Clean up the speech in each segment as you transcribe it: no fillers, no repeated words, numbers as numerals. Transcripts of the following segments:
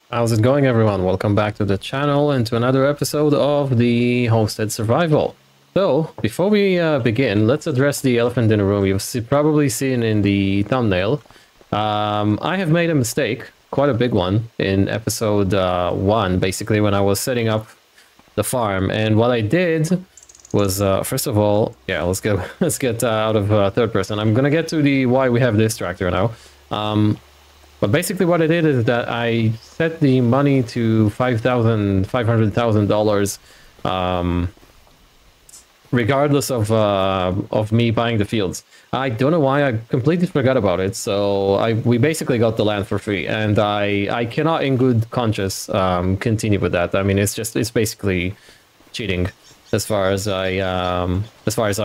How's it going, everyone? Welcome back to the channel and to another episode of the Homestead Survival. So, before we begin, let's address the elephant in the room. You've probably seen in the thumbnail. I have made a mistake, quite a big one, in episode 1, basically, when I was setting up the farm. And what I did was, first of all, yeah, let's get out of third person. I'm gonna get to the why we have this tractor now. But basically what I did is that I set the money to $500,000, regardless of me buying the fields. I don't know why, I completely forgot about it. So we basically got the land for free, and I cannot in good conscience continue with that. I mean, it's basically cheating as far as I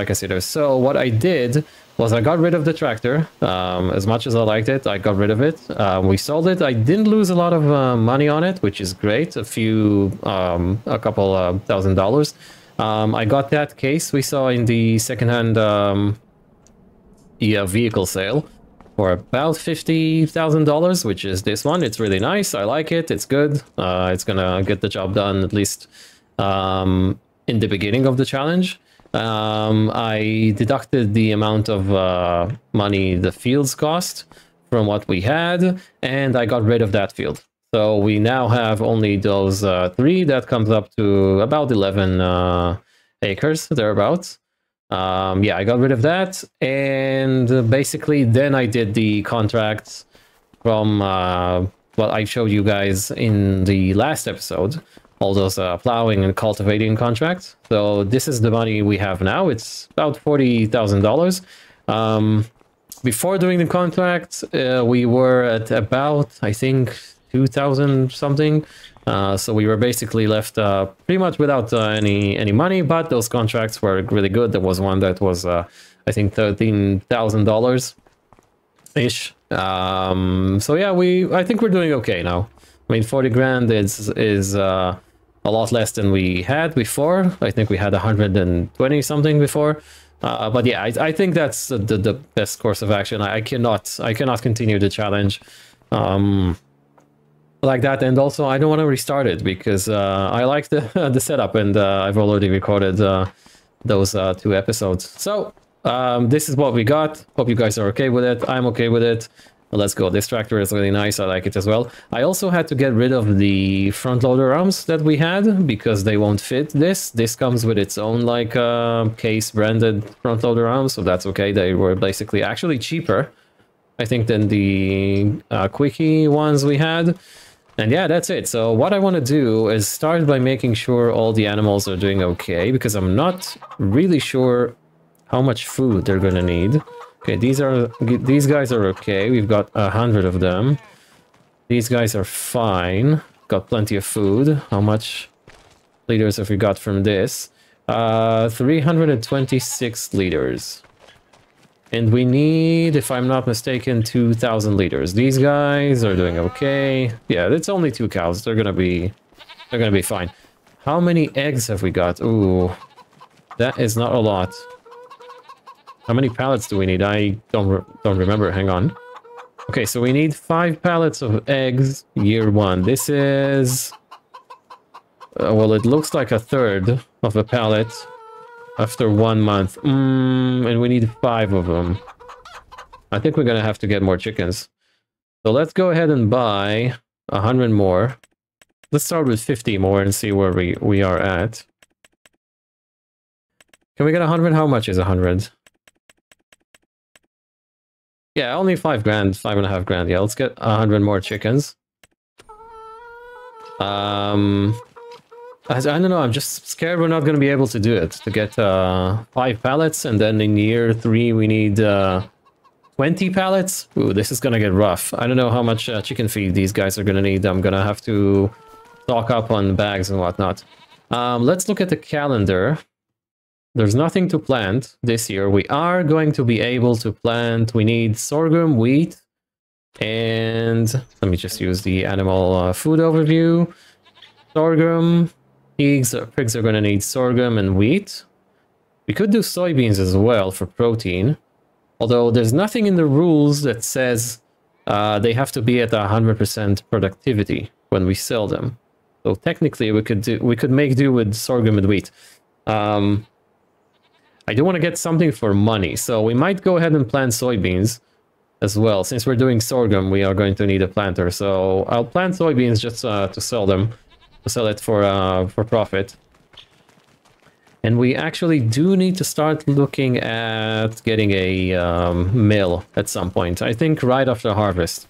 consider. So what I did was I got rid of the tractor. As much as I liked it, I got rid of it. We sold it. I didn't lose a lot of money on it, which is great. A couple $1,000. I got that case we saw in the secondhand vehicle sale for about $50,000, which is this one. It's really nice. I like it. It's good. It's gonna get the job done, at least in the beginning of the challenge. I deducted the amount of money the fields cost from what we had, and I got rid of that field. So we now have only those 3. That comes up to about 11 acres, thereabouts. Yeah, I got rid of that, and basically then I did the contracts from what I showed you guys in the last episode. All those plowing and cultivating contracts. So this is the money we have now. It's about $40,000. Before doing the contracts, we were at about, I think, 2,000 something. So we were basically left pretty much without any money, but those contracts were really good. There was one that was, I think, $13,000-ish. So yeah, I think we're doing okay now. I mean, 40 grand is a lot less than we had before. I think we had 120 something before. But yeah, I think that's the best course of action. I cannot continue the challenge like that, and also I don't want to restart it because I like the setup, and I've already recorded those 2 episodes. So this is what we got. Hope you guys are okay with it. I'm okay with it. Let's go. This tractor is really nice. I like it as well. I also had to get rid of the front loader arms that we had because they won't fit this. This comes with its own like case branded front loader arms, so that's okay. They were basically actually cheaper, I think, than the quickie ones we had. And yeah, that's it. So what I want to do is start by making sure all the animals are doing okay, because I'm not really sure how much food they're gonna need. Okay, these guys are okay. We've got 100 of them. These guys are fine. Got plenty of food. How much liters have we got from this? 326 liters. And we need, if I'm not mistaken, 2,000 liters. These guys are doing okay. Yeah, it's only 2 cows. They're gonna be fine. How many eggs have we got? Ooh, that is not a lot. How many pallets do we need? I don't remember. Hang on. Okay, so we need 5 pallets of eggs year 1. This is... well, it looks like a third of a pallet after 1 month. And we need 5 of them. I think we're gonna have to get more chickens. So let's go ahead and buy 100 more. Let's start with 50 more and see where we are at. Can we get 100? How much is 100? Yeah, only 5 grand, 5.5 grand. Yeah, let's get 100 more chickens. I don't know, I'm just scared we're not going to be able to do it. To get 5 pallets, and then in year 3 we need 20 pallets. Ooh, this is going to get rough. I don't know how much chicken feed these guys are going to need. I'm going to have to stock up on bags and whatnot. Let's look at the calendar. There's nothing to plant this year. We are going to be able to plant. We need sorghum, wheat, and let me just use the animal food overview. Sorghum, pigs are going to need sorghum and wheat. We could do soybeans as well for protein, although there's nothing in the rules that says they have to be at 100% productivity. when we sell them. So technically, we could make do with sorghum and wheat. I do want to get something for money, so we might go ahead and plant soybeans as well. Since we're doing sorghum, we are going to need a planter. So I'll plant soybeans just to sell them, to sell it for profit. And we actually do need to start looking at getting a mill at some point. I think right after harvest,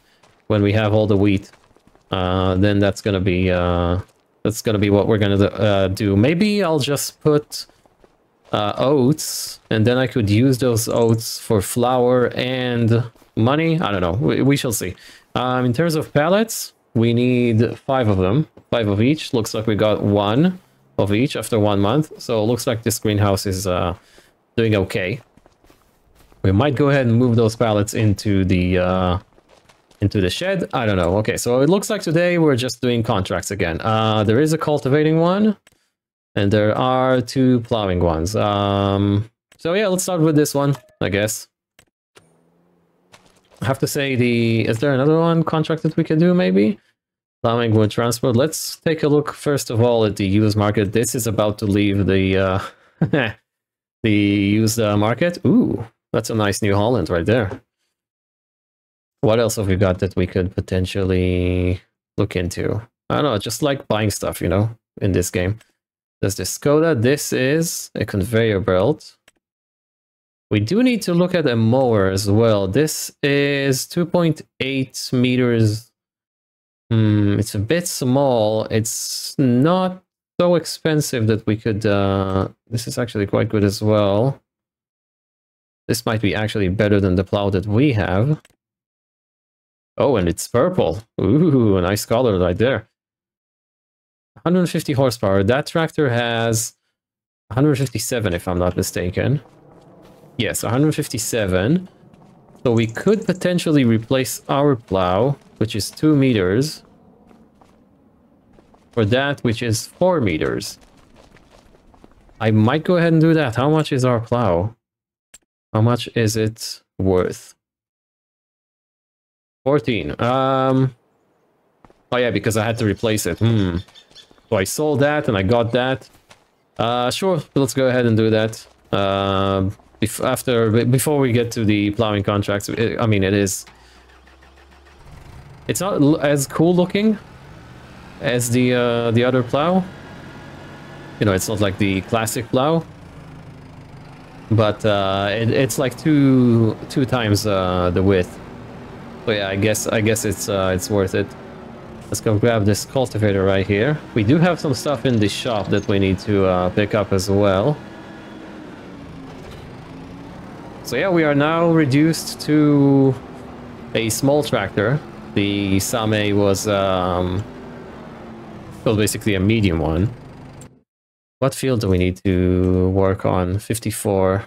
when we have all the wheat, then that's gonna be what we're gonna do. Maybe I'll just put oats, and then I could use those oats for flour and money. I don't know. We shall see. In terms of pallets, we need 5 of them, 5 of each. Looks like we got 1 of each after 1 month. So it looks like this greenhouse is doing okay. We might go ahead and move those pallets into the shed. I don't know. Okay, so it looks like today we're just doing contracts again. There is a cultivating one, and there are 2 plowing ones. So yeah, let's start with this one, I guess. I have to say, is there another one contract that we can do, maybe? Plowing wood transport. Let's take a look first of all at the used market. This is about to leave the the used market. Ooh, that's a nice New Holland right there. What else have we got that we could potentially look into? I don't know, just like buying stuff, you know, in this game. There's this Skoda. This is a conveyor belt. We do need to look at a mower as well. This is 2.8 meters. It's a bit small. It's not so expensive that we could... this is actually quite good as well. This might be actually better than the plow that we have. Oh, and it's purple. Ooh, a nice color right there. 150 horsepower. That tractor has 157, if I'm not mistaken. Yes, 157. So we could potentially replace our plow, which is 2 meters, for that, which is 4 meters. I might go ahead and do that. How much is our plow? How much is it worth? 14. Oh yeah, because I had to replace it. So I sold that and I got that. Sure, let's go ahead and do that. Before we get to the plowing contracts, I mean, it's not as cool looking as the other plow. You know, it's not like the classic plow, but it's like two times the width. So yeah, I guess it's worth it. Let's go grab this cultivator right here. We do have some stuff in the shop that we need to pick up as well. So yeah, we are now reduced to a small tractor. The sawmill was well, basically a medium one. What field do we need to work on? 54.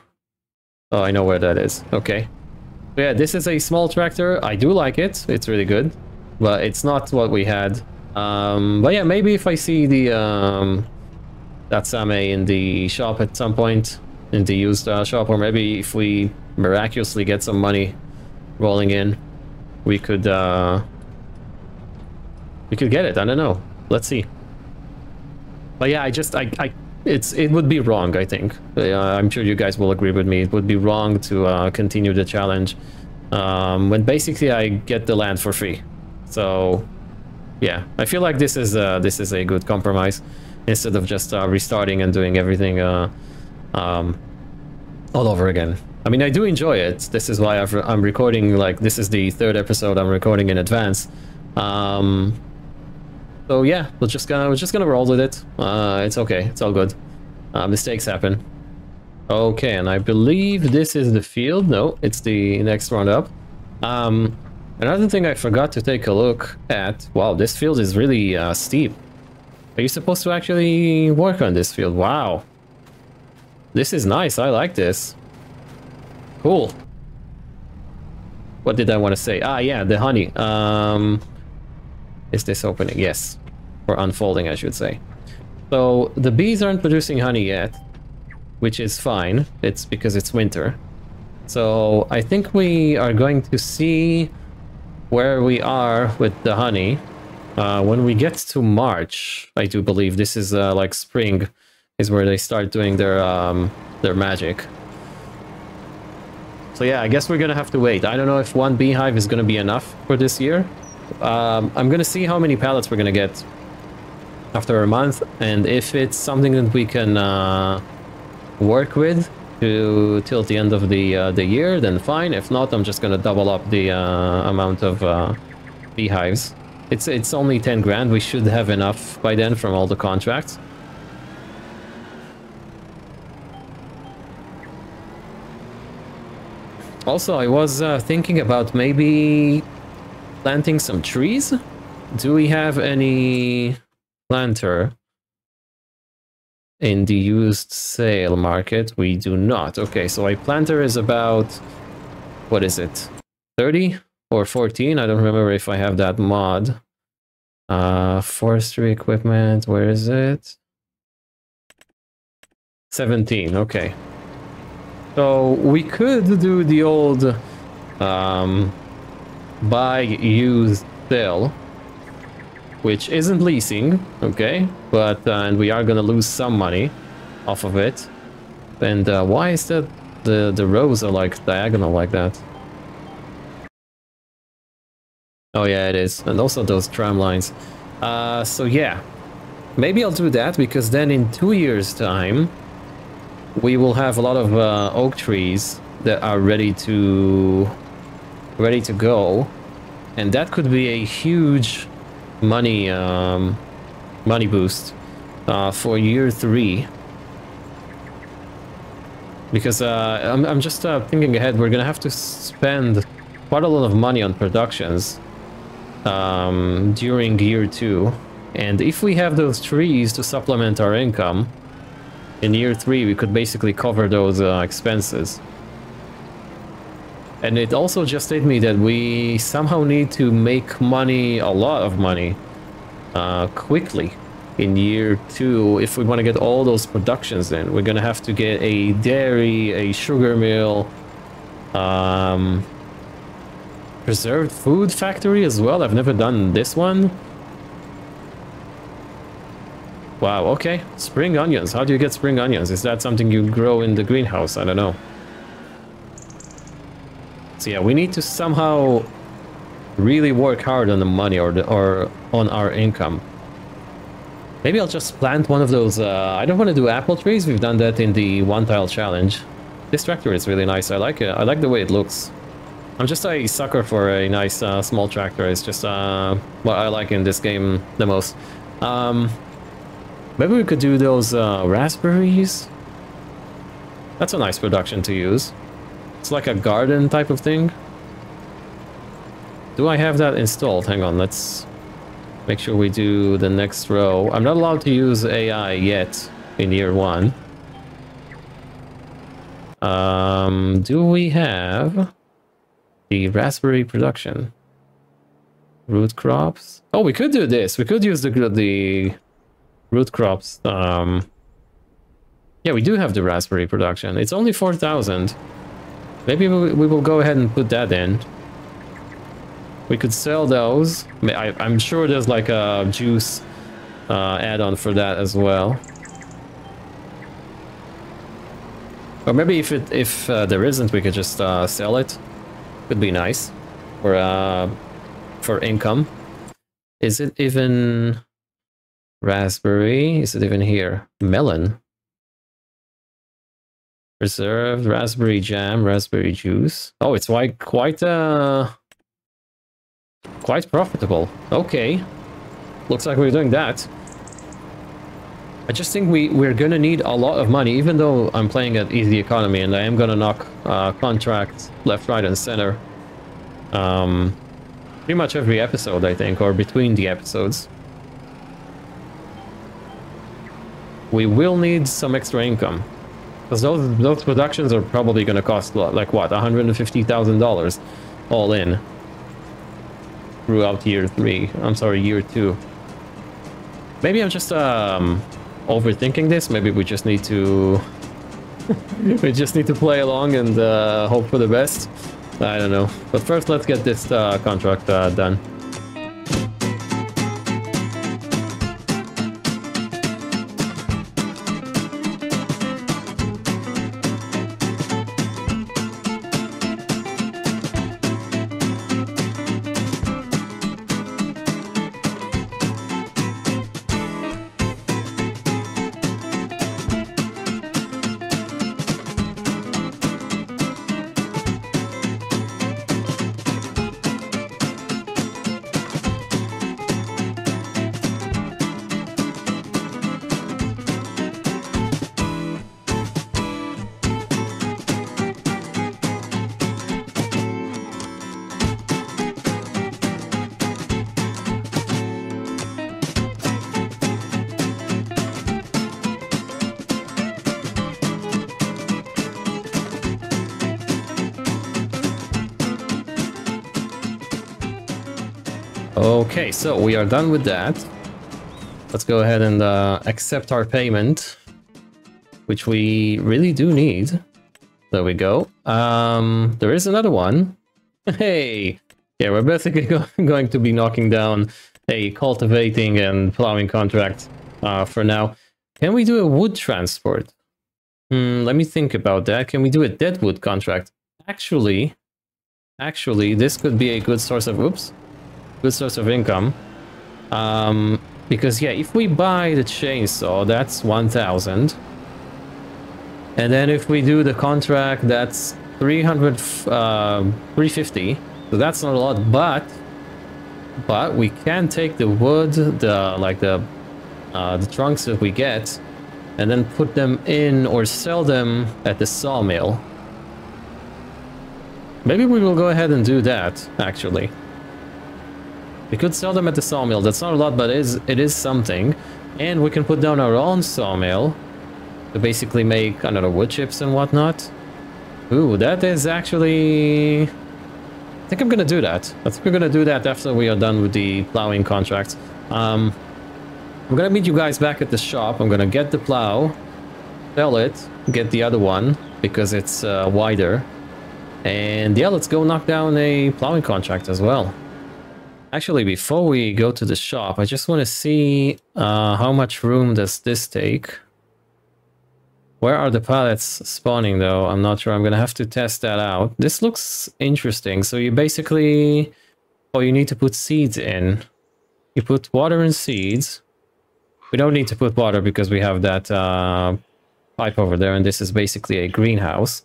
Oh, I know where that is. Okay. So yeah, this is a small tractor. I do like it. It's really good, but it's not what we had. But yeah, maybe if I see the that sawmill in the shop at some point, in the used shop, or maybe if we miraculously get some money rolling in, we could get it. I don't know. Let's see. But yeah, it would be wrong, I think. I'm sure you guys will agree with me. It would be wrong to continue the challenge when basically I get the land for free. So yeah, I feel like this is a good compromise instead of just restarting and doing everything all over again. I mean, I do enjoy it. This is why I'm recording, like, this is the 3rd episode I'm recording in advance. So yeah, we're just gonna roll with it. It's okay. It's all good. Mistakes happen. Okay, and I believe this is the field. No, it's the next round up. Another thing I forgot to take a look at. Wow, this field is really steep. Are you supposed to actually work on this field? Wow. This is nice. I like this. Cool. What did I want to say? Ah, yeah, the honey. Is this opening? Yes. Or unfolding, I should say. So the bees aren't producing honey yet, which is fine. It's because it's winter. So I think we are going to see where we are with the honey When we get to March, I do believe this is like spring, is where they start doing their magic. So yeah, I guess we're gonna have to wait. I don't know if one beehive is gonna be enough for this year. I'm gonna see how many pallets we're gonna get after a month, and if it's something that we can work with till the end of the year, then fine. If not, I'm just gonna double up the amount of beehives. It's only 10 grand. We should have enough by then from all the contracts. Also, I was thinking about maybe planting some trees. Do we have any planter in the used sale market? We do not. Okay, so a planter is about, what is it, 30 or 14? I don't remember if I have that mod. Forestry equipment, where is it? 17, okay. So we could do the old buy, use, sell, which isn't leasing, okay? But and we are gonna lose some money off of it. And why is that the rows are like diagonal like that? Oh yeah, it is. And also those tram lines. So yeah, maybe I'll do that, because then in 2 years' time we will have a lot of oak trees that are ready to go, and that could be a huge money boost for year 3. Because I'm just thinking ahead. We're gonna have to spend quite a lot of money on productions during year 2, and if we have those trees to supplement our income in year 3, we could basically cover those expenses. And it also just hit me that we somehow need to make money, a lot of money, quickly in year 2 if we want to get all those productions in. We're gonna have to get a dairy, a sugar mill, preserved food factory as well. I've never done this one. Wow, okay. Spring onions. How do you get spring onions? Is that something you grow in the greenhouse? I don't know. So yeah, we need to somehow really work hard on the money or on our income. Maybe I'll just plant one of those. I don't want to do apple trees. We've done that in the one tile challenge. This tractor is really nice. I like it. I like the way it looks. I'm just a sucker for a nice small tractor. It's just what I like in this game the most. Maybe we could do those raspberries. That's a nice production to use. It's like a garden type of thing. Do I have that installed? Hang on, let's make sure we do the next row. I'm not allowed to use AI yet in year 1. Do we have the raspberry production? Root crops? Oh, we could do this. We could use the root crops. Yeah, we do have the raspberry production. It's only 4,000. Maybe we will go ahead and put that in. We could sell those. I'm sure there's like a juice add-on for that as well. Or maybe if there isn't, we could just sell it. Could be nice for income. Is it even raspberry? Is it even here? Melon. Preserved raspberry jam, raspberry juice. Oh, it's quite profitable. Okay, looks like we're doing that. I just think we're gonna need a lot of money, even though I'm playing at easy economy, and I am gonna knock contracts left, right, and center. Pretty much every episode, I think, or between the episodes. We will need some extra income, because those productions are probably gonna cost like what, $150,000 all in throughout year 3. I'm sorry, year 2. Maybe I'm just overthinking this. Maybe we just need to we just need to play along and hope for the best. I don't know. But first, let's get this contract done. Okay, so we are done with that. Let's go ahead and accept our payment, which we really do need. There we go. There is another one. Hey! Yeah, we're basically going to be knocking down a cultivating and plowing contract for now. Can we do a wood transport? Let me think about that. Can we do a deadwood contract? Actually, this could be a good source of, good source of income. Because yeah, if we buy the chainsaw, that's 1,000. And then if we do the contract, that's 350. So that's not a lot, but we can take the wood, the trunks that we get, and then put them in or sell them at the sawmill. Maybe we will go ahead and do that, actually. We could sell them at the sawmill. That's not a lot, but it is something. And we can put down our own sawmill to basically make, I don't know, wood chips and whatnot. Ooh, that is actually... I think I'm gonna do that. I think we're gonna do that after we are done with the plowing contracts. I'm gonna meet you guys back at the shop. I'm gonna get the plow, sell it, get the other one because it's wider. And yeah, let's go knock down a plowing contract as well. Actually, before we go to the shop, I just want to see how much room does this take. Where are the pallets spawning though? I'm not sure. I'm gonna have to test that out. This looks interesting. So you basically... Oh, you need to put seeds in. You put water and seeds. We don't need to put water because we have that pipe over there, and this is basically a greenhouse.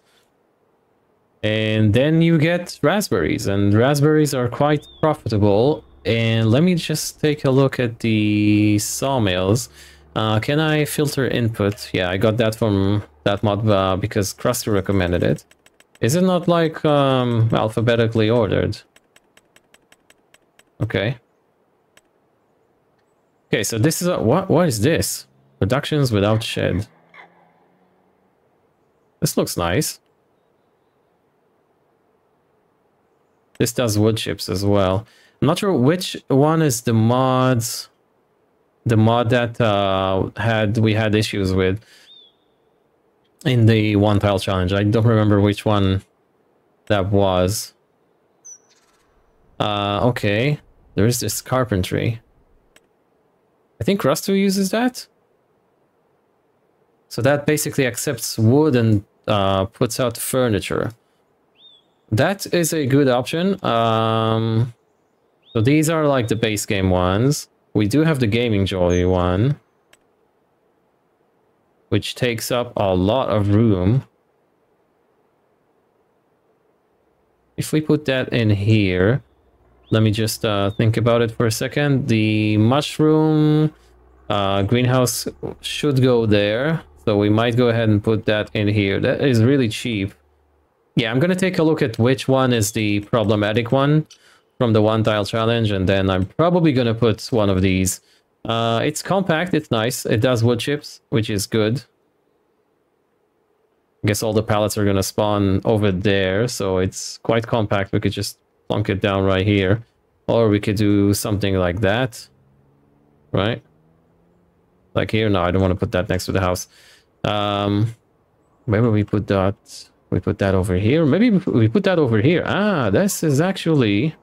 And then you get raspberries, and raspberries are quite profitable. And let me just take a look at the sawmills. Can I filter input? Yeah, I got that from that mod because Krusty recommended it. Is it not like alphabetically ordered? Okay. Okay, so this is a, what is this? Productions without shed. This looks nice. This does wood chips as well. I'm not sure which one is the mods. The mod that we had issues with in the one tile challenge. I don't remember which one that was. Okay, there is this carpentry. I think Rusto uses that. So that basically accepts wood and puts out furniture. That is a good option. So these are like the base game ones. We do have the Gaming Jolly one, which takes up a lot of room. If we put that in here, let me just think about it for a second. The mushroom greenhouse should go there. So we might go ahead and put that in here. That is really cheap. Yeah, I'm going to take a look at which one is the problematic one from the one tile challenge, and then I'm probably going to put one of these. It's compact, it's nice. It does wood chips, which is good. I guess all the pallets are going to spawn over there, so it's quite compact. We could just plunk it down right here. Or we could do something like that. Right? Like here? No, I don't want to put that next to the house. Where will we put that? We put that over here. Maybe we put that over here. Ah, this is actually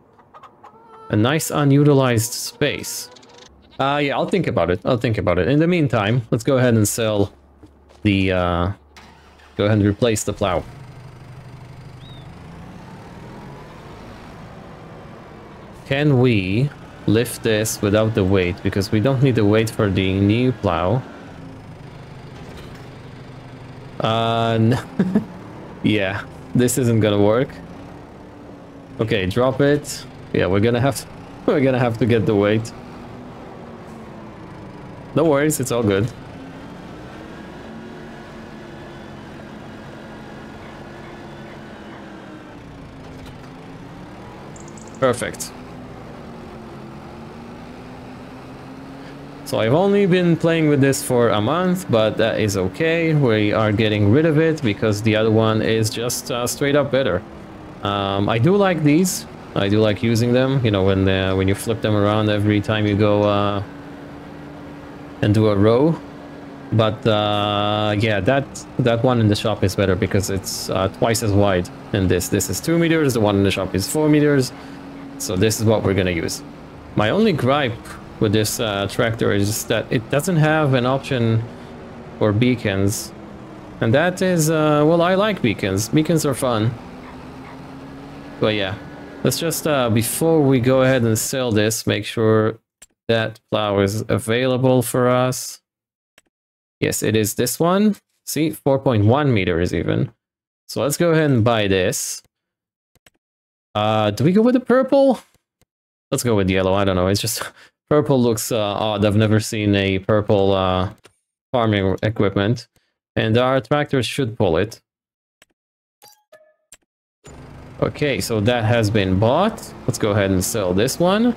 a nice unutilized space. Yeah, I'll think about it. I'll think about it. In the meantime, let's go ahead and sell the... go ahead and replace the plow. Can we lift this without the weight? Because we don't need the weight for the new plow. Yeah, this isn't gonna work. Okay, drop it. Yeah, we're gonna have to get the weight. No worries, it's all good. Perfect. So I've only been playing with this for a month, but that is okay. We are getting rid of it because the other one is just straight up better. I do like these. I do like using them, you know, when you flip them around every time you go and do a row. But yeah, that one in the shop is better because it's twice as wide. And this is 2 meters, the one in the shop is 4 meters. So this is what we're gonna use. My only gripe with this tractor is that it doesn't have an option for beacons. And that is, well, I like beacons. Beacons are fun. But yeah, let's just, before we go ahead and sell this, make sure that plow is available for us. Yes, it is this one. See, 4.1 meters even. So let's go ahead and buy this. Do we go with the purple? Let's go with yellow. I don't know. It's just purple looks odd. I've never seen a purple farming equipment. And our tractor should pull it. Okay, so that has been bought. Let's go ahead and sell this one.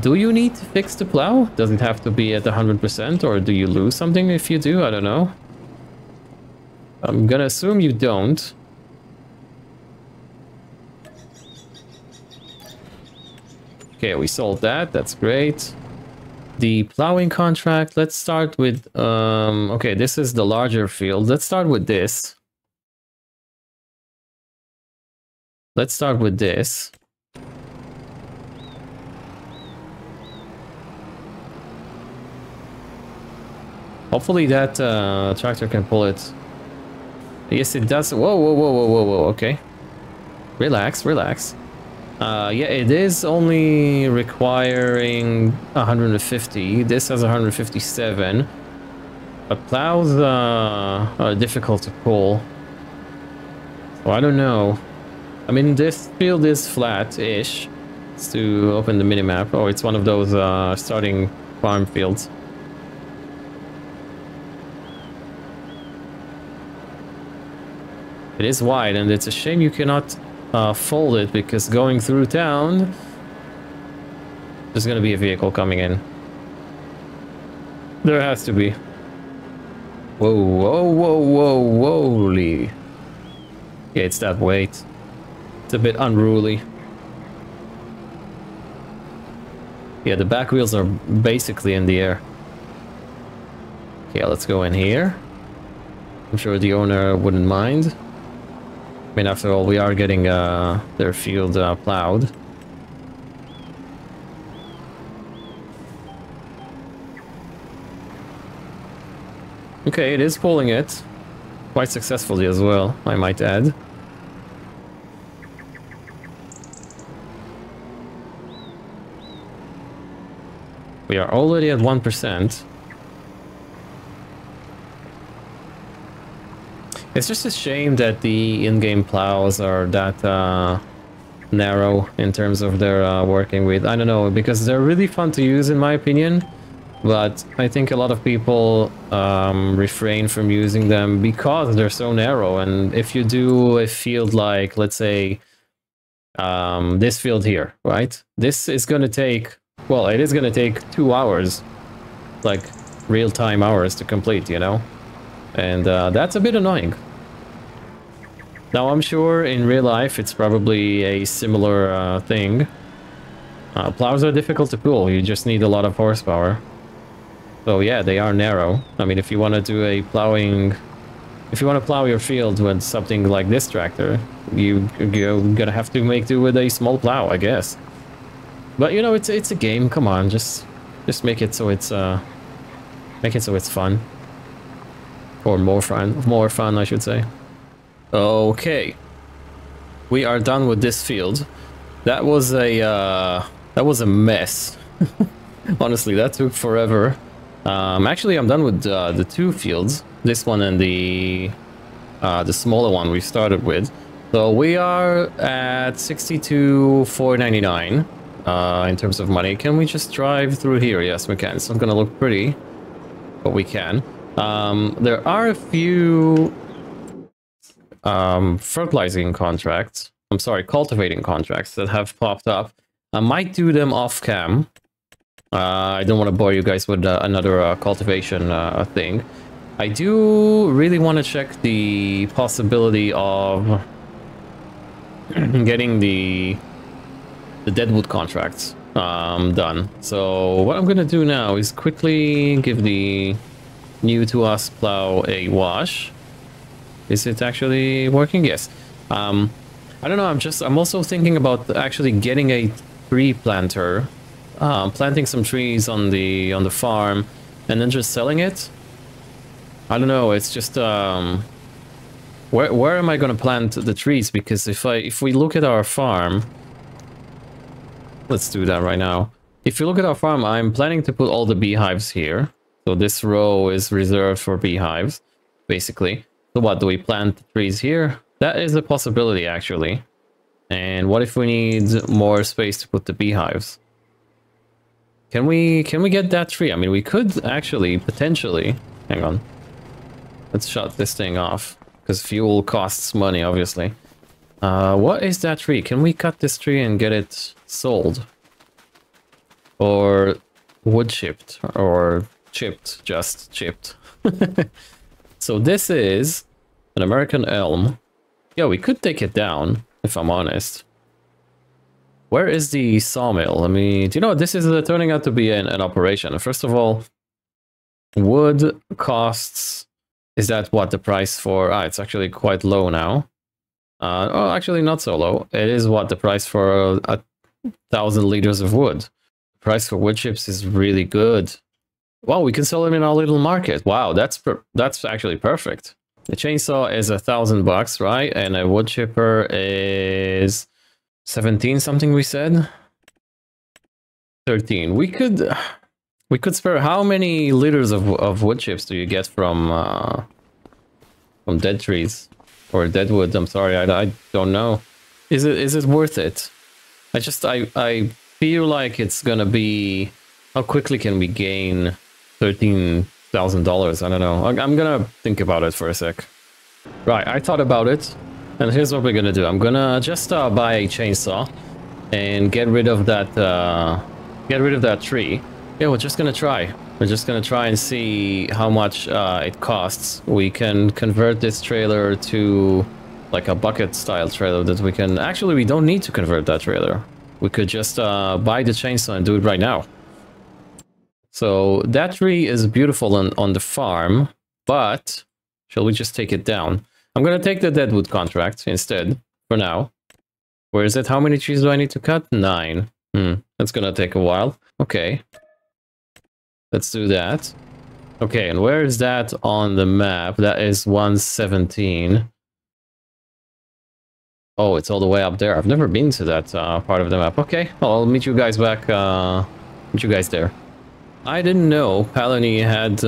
Do you need to fix the plow? Does it have to be at 100%, or do you lose something if you do? I don't know. I'm gonna assume you don't. Okay, we sold that. That's great. The plowing contract, let's start with... okay, this is the larger field. Let's start with this. Let's start with this. Hopefully that tractor can pull it. Yes, it does. Whoa, whoa, whoa, whoa, whoa, whoa. Okay. Relax, relax. Yeah, it is only requiring 150. This has 157. But plows are difficult to pull. So I don't know. I mean, this field is flat-ish. It's to open the minimap. Oh, it's one of those starting farm fields. It is wide, and it's a shame you cannot fold it, because going through town, there's going to be a vehicle coming in. There has to be. Whoa, whoa, whoa, whoa, whoa. Yeah, it's that weight. It's a bit unruly. Yeah, the back wheels are basically in the air. Okay, let's go in here. I'm sure the owner wouldn't mind. I mean, after all, we are getting their field plowed. Okay, it is pulling it. Quite successfully as well, I might add. We are already at 1%. It's just a shame that the in-game plows are that narrow in terms of their working width. I don't know, because they're really fun to use in my opinion, but I think a lot of people refrain from using them because they're so narrow. And if you do a field like, let's say, this field here, right? This is going to take, well, it is going to take 2 hours, like real-time hours to complete, you know? And that's a bit annoying. Now, I'm sure in real life it's probably a similar thing. Plows are difficult to pull. You just need a lot of horsepower. So yeah, they are narrow. I mean, if you want to do a plowing... If you want to plow your field with something like this tractor, you're gonna have to make do with a small plow, I guess. But you know, it's a game. Come on, just make it so it's fun. Or more fun, I should say. Okay, we are done with this field. That was a mess. Honestly, that took forever. Actually, I'm done with the 2 fields. This one and the smaller one we started with. So we are at 62,499 in terms of money. Can we just drive through here? Yes, we can. It's not gonna look pretty, but we can. There are a few fertilizing contracts. I'm sorry, cultivating contracts that have popped up. I might do them off cam. I don't want to bore you guys with another cultivation thing. I do really want to check the possibility of getting the the deadwood contracts done. So what I'm gonna do now is quickly give the new to us plow a wash. Is it actually working? Yes. I don't know, I'm also thinking about actually getting a tree planter, planting some trees on the farm and then just selling it. I don't know, it's just where am I going to plant the trees? Because if we look at our farm, let's do that right now. If you look at our farm, I'm planning to put all the beehives here. So this row is reserved for beehives, basically. So what, do we plant the trees here? That is a possibility, actually. And what if we need more space to put the beehives? Can we get that tree? I mean, we could actually, potentially... Hang on. Let's shut this thing off, because fuel costs money, obviously. What is that tree? Can we cut this tree and get it sold? Or wood chipped? Or chipped, just chipped. So this is an American elm. Yeah, we could take it down, if I'm honest. Where is the sawmill? I mean, do you know, this is turning out to be an operation. First of all, wood costs... Is that what the price for... Ah, it's actually quite low now. Oh, actually not so low. It is what the price for 1,000 liters of wood. The price for wood chips is really good. Wow, we can sell them in our little market. Wow, that's actually perfect. The chainsaw is $1,000, right? And a wood chipper is 17 something, we said. 13. We could spare... How many liters of wood chips do you get from dead trees or dead wood? I'm sorry, I don't know. Is it worth it? I feel like it's gonna be... How quickly can we gain $13,000? I don't know. I'm gonna think about it for a sec. Right, I thought about it, and here's what we're gonna do. I'm gonna just buy a chainsaw and get rid of that tree. Yeah, we're just gonna try. We're just gonna try and see how much it costs. We can convert this trailer to like a bucket style trailer that we can... Actually, we don't need to convert that trailer. We could just buy the chainsaw and do it right now. So that tree is beautiful on the farm, but shall we just take it down? I'm gonna take the deadwood contract instead for now. Where is it? How many trees do I need to cut? 9. That's gonna take a while. Okay. Let's do that. Okay, and where is that on the map? That is 117. Oh, it's all the way up there. I've never been to that part of the map. Okay, well, I'll meet you guys back. Meet you guys there. I didn't know Pallegney had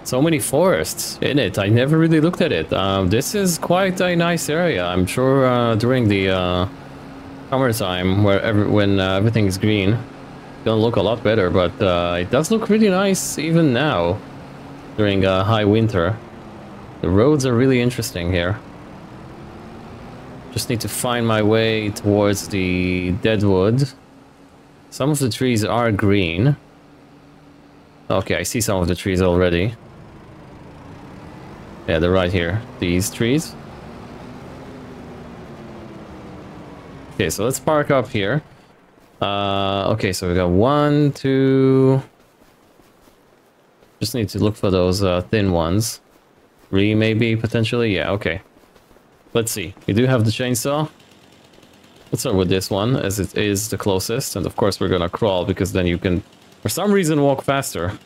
so many forests in it. I never really looked at it. This is quite a nice area. I'm sure during the summertime, when everything is green, gonna look a lot better, but it does look really nice even now during high winter. The roads are really interesting here. Just need to find my way towards the deadwood. Some of the trees are green. Okay, I see some of the trees already. Yeah, they're right here. These trees. Okay, so let's park up here. Okay, so we got 1, 2... Just need to look for those thin ones. 3 maybe, potentially? Yeah, okay. Let's see. We do have the chainsaw. Let's start with this one, as it is the closest. And of course we're gonna crawl, because then you can, for some reason, walk faster.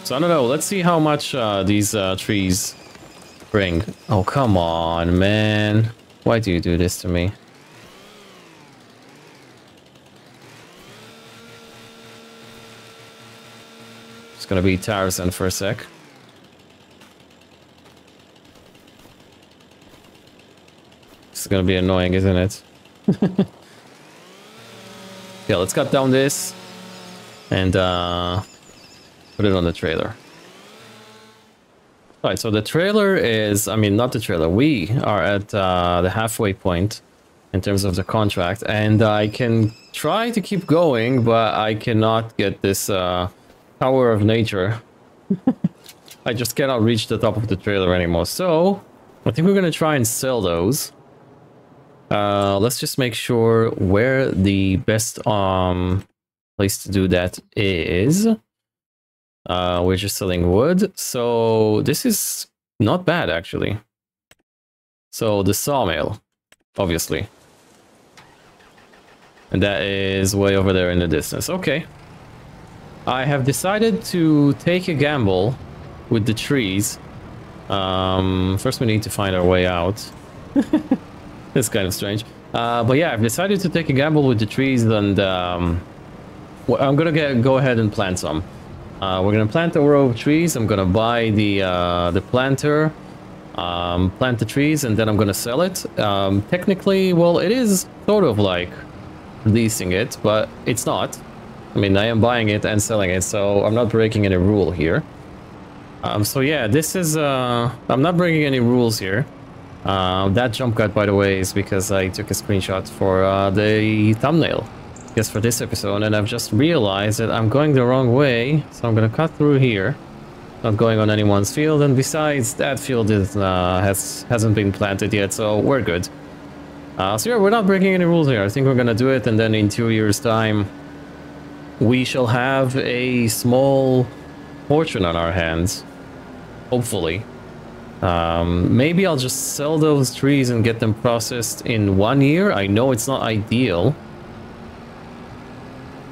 So I don't know, let's see how much these trees bring. Oh, come on, man. Why do you do this to me? Just gonna be Tarzan for a sec. This is gonna be annoying, isn't it? Okay, let's cut down this and put it on the trailer. Right, so the trailer is, I mean, not the trailer, we are at the halfway point in terms of the contract, and I can try to keep going, but I cannot get this power of nature. I just cannot reach the top of the trailer anymore, so I think we're gonna try and sell those. Let's just make sure where the best place to do that is. We're just selling wood, so this is not bad actually. So the sawmill, obviously. And that is way over there in the distance. Okay. I have decided to take a gamble with the trees. First we need to find our way out. It's kind of strange. But yeah, I've decided to take a gamble with the trees, and I'm gonna go ahead and plant some. We're gonna plant a row of trees. I'm gonna buy the planter, plant the trees, and then I'm gonna sell it. Technically, well, it is sort of like leasing it, but it's not. I mean, I am buying it and selling it, so I'm not breaking any rule here. So yeah, this is I'm not breaking any rules here. That jump cut, by the way, is because I took a screenshot for the thumbnail, just for this episode, and I've just realized that I'm going the wrong way, so I'm gonna cut through here, not going on anyone's field, and besides, that field is hasn't been planted yet, so we're good. So yeah, we're not breaking any rules here. I think we're gonna do it, and then in 2 years' time, we shall have a small fortune on our hands, hopefully. Maybe I'll just sell those trees and get them processed in 1 year. I know it's not ideal,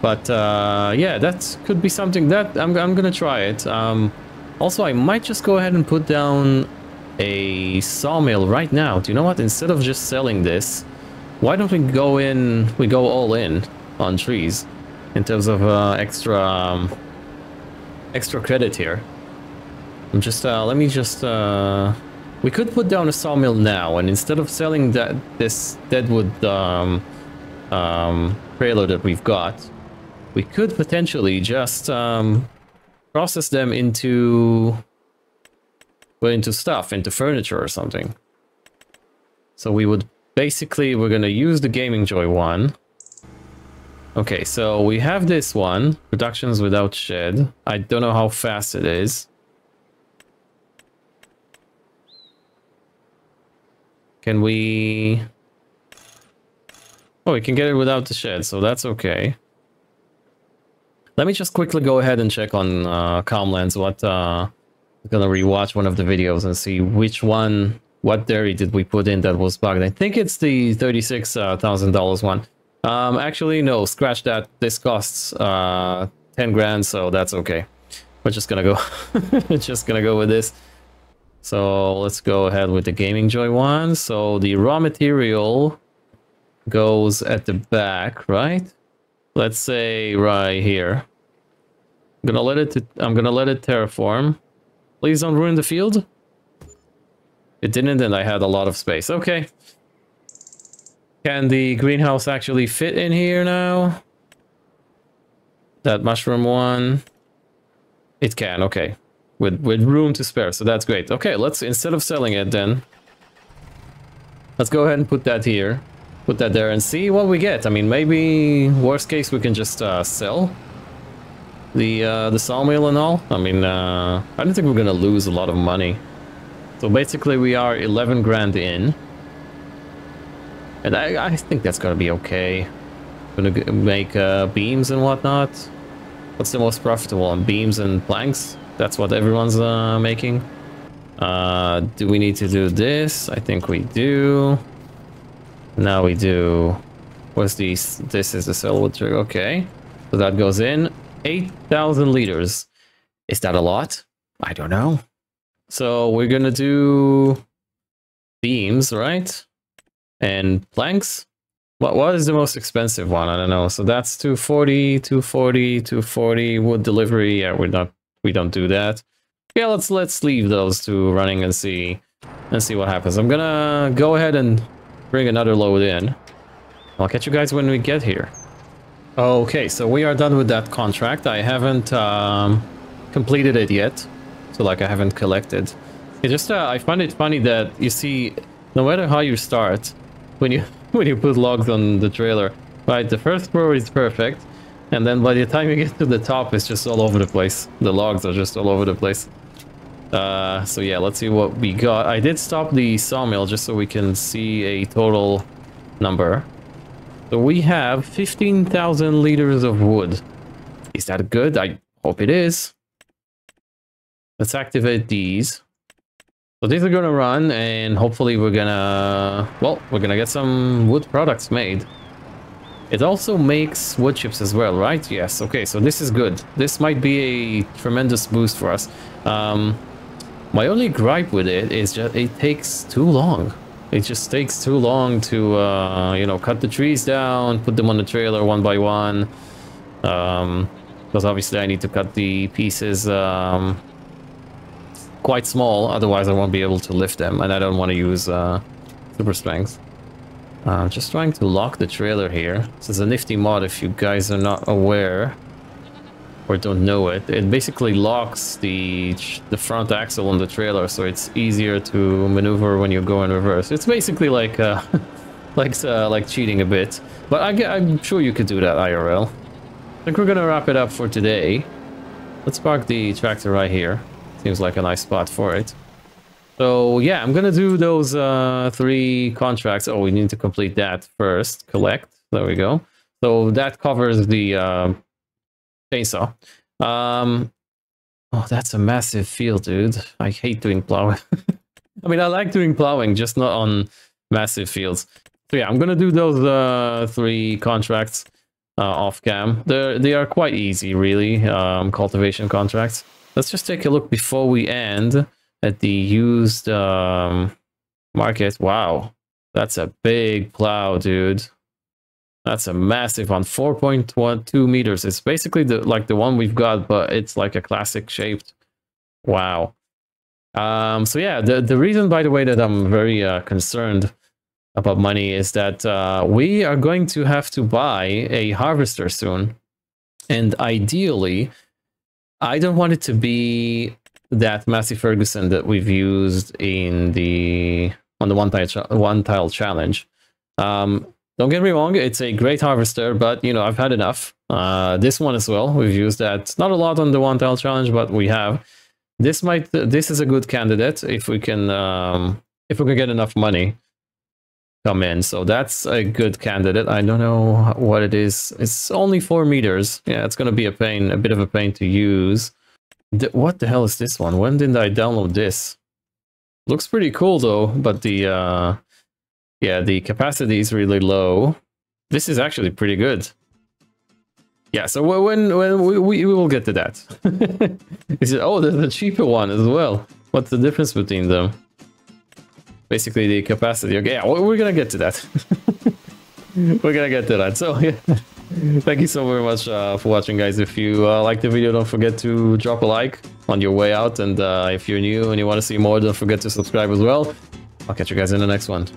but yeah, that could be something that I'm gonna try it. Also, I might just go ahead and put down a sawmill right now. Do you know what? Instead of just selling this, why don't we go all in on trees in terms of extra credit here. I'm just let me just we could put down a sawmill now, and instead of selling this deadwood trailer that we've got, we could potentially just process them into stuff, into furniture or something. So we would basically, we're gonna use the Gaming Joy one. Okay, so we have this one, productions without shed. I don't know how fast it is. Can we... Oh, we can get it without the shed, so that's okay. Let me just quickly go ahead and check on Calmlands I'm gonna rewatch one of the videos and see which one, what dairy did we put in that was bugged. I think it's the $36,000 one. Actually, no, scratch that. This costs 10 grand, so that's okay. We're just gonna go, just gonna go with this. So let's go ahead with the Gaming Joy one. So the raw material goes at the back, right? Let's say right here. I'm gonna let it terraform. Please don't ruin the field. It didn't, and I had a lot of space. Okay. Can the greenhouse actually fit in here now? That mushroom one. It can, okay. With room to spare, so that's great. Okay, let's, instead of selling it then, let's go ahead and put that here. Put that there and see what we get. I mean, maybe worst case we can just sell the sawmill and all. I mean, I don't think we're gonna lose a lot of money. So basically we are 11 grand in. And I think that's gonna be okay. Gonna make beams and whatnot. What's the most profitable on beams and planks? That's what everyone's making. Do we need to do this? I think we do. Now we do. What's these? This is the cellwood trigger. Okay. So that goes in. 8,000 liters. Is that a lot? I don't know. So we're gonna do beams, right? And planks. What is the most expensive one? I don't know. So that's 240, 240, 240. Wood delivery. Yeah, we don't do that. Yeah, let's leave those two running and see what happens. I'm gonna go ahead and bring another load in. I'll catch you guys when we get here. Okay, so we are done with that contract. I haven't completed it yet, so like I haven't collected. It just I find it funny that you see, no matter how you start, when you put logs on the trailer, right? The first row is perfect, and then by the time you get to the top, it's just all over the place. The logs are just all over the place. So yeah, let's see what we got. I did stop the sawmill just so we can see a total number. So we have 15,000 liters of wood. Is that good? I hope it is. Let's activate these. So these are gonna run, and hopefully we're gonna get some wood products made. It also makes wood chips as well, right? Yes. Okay, so this is good. This might be a tremendous boost for us. My only gripe with it is just it takes too long. It just takes too long to, you know, cut the trees down, put them on the trailer one by one. Because obviously I need to cut the pieces quite small, otherwise I won't be able to lift them, and I don't want to use super strength. Just trying to lock the trailer here. This is a nifty mod if you guys are not aware or don't know it. It basically locks the front axle on the trailer, so it's easier to maneuver when you go in reverse. It's basically like like cheating a bit, but I'm sure you could do that IRL. I think we're gonna wrap it up for today. Let's park the tractor right here. Seems like a nice spot for it. So yeah, I'm gonna do those 3 contracts. Oh, we need to complete that first. Collect. There we go. So that covers the chainsaw. Oh, that's a massive field, dude. I hate doing plowing. I mean, I like doing plowing, just not on massive fields. So yeah, I'm gonna do those 3 contracts off cam. They are quite easy, really. Cultivation contracts. Let's just take a look before we end at the used market. Wow, that's a big plow, dude. That's a massive one, 4.12 meters. It's basically like the one we've got, but it's like a classic shaped. Wow. So yeah, the reason, by the way, that I'm very concerned about money is that we are going to have to buy a harvester soon. And ideally, I don't want it to be that Massey Ferguson that we've used on the one tile challenge. Don't get me wrong, it's a great harvester, but you know, I've had enough. This one as well, we've used that. Not a lot on the one tile challenge, but we have. This is a good candidate if we can get enough money come in. So that's a good candidate. I don't know what it is. It's only 4 meters. Yeah, it's gonna be a bit of a pain to use. What the hell is this one? When did I download this? Looks pretty cool though, but the yeah, the capacity is really low. This is actually pretty good. Yeah, so when we will get to that. Oh, there's a cheaper one as well. What's the difference between them? Basically the capacity. Okay, yeah, we're gonna get to that. We're gonna get to that. So yeah, thank you so very much for watching, guys. If you liked the video, don't forget to drop a like on your way out. And if you're new and you want to see more, don't forget to subscribe as well. I'll catch you guys in the next one.